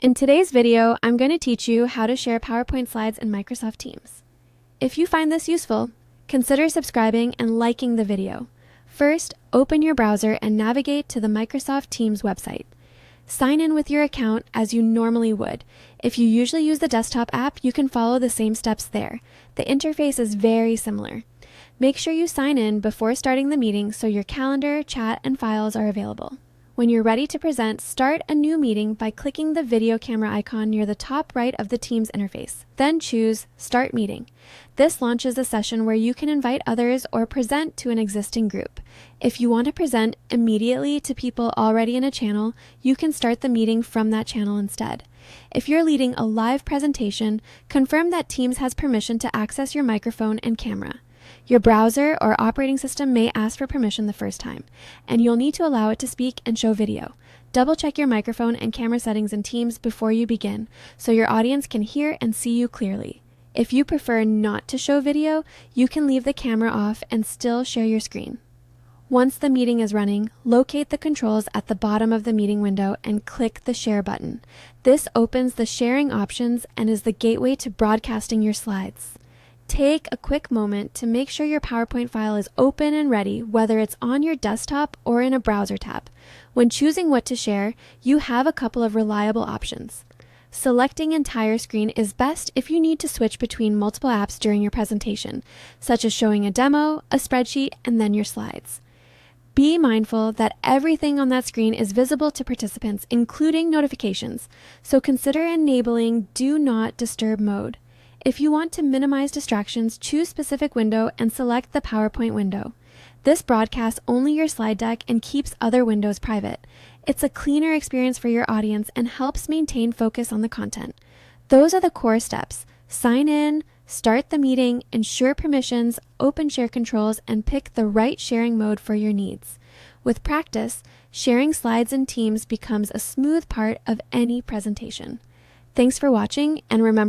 In today's video, I'm going to teach you how to share PowerPoint slides in Microsoft Teams. If you find this useful, consider subscribing and liking the video. First, open your browser and navigate to the Microsoft Teams website. Sign in with your account as you normally would. If you usually use the desktop app, you can follow the same steps there. The interface is very similar. Make sure you sign in before starting the meeting so your calendar, chat, and files are available. When you're ready to present, start a new meeting by clicking the video camera icon near the top right of the Teams interface. Then choose Start Meeting. This launches a session where you can invite others or present to an existing group. If you want to present immediately to people already in a channel, you can start the meeting from that channel instead. If you're leading a live presentation, confirm that Teams has permission to access your microphone and camera. Your browser or operating system may ask for permission the first time, and you'll need to allow it to speak and show video. Double-check your microphone and camera settings in Teams before you begin, so your audience can hear and see you clearly. If you prefer not to show video, you can leave the camera off and still share your screen. Once the meeting is running, locate the controls at the bottom of the meeting window and click the Share button. This opens the sharing options and is the gateway to broadcasting your slides. Take a quick moment to make sure your PowerPoint file is open and ready, whether it's on your desktop or in a browser tab. When choosing what to share, you have a couple of reliable options. Selecting entire screen is best if you need to switch between multiple apps during your presentation, such as showing a demo, a spreadsheet, and then your slides. Be mindful that everything on that screen is visible to participants, including notifications, so consider enabling Do Not Disturb mode. If you want to minimize distractions, choose specific window and select the PowerPoint window. This broadcasts only your slide deck and keeps other windows private. It's a cleaner experience for your audience and helps maintain focus on the content. Those are the core steps. Sign in, start the meeting, ensure permissions, open share controls, and pick the right sharing mode for your needs. With practice, sharing slides in Teams becomes a smooth part of any presentation. Thanks for watching, and remember,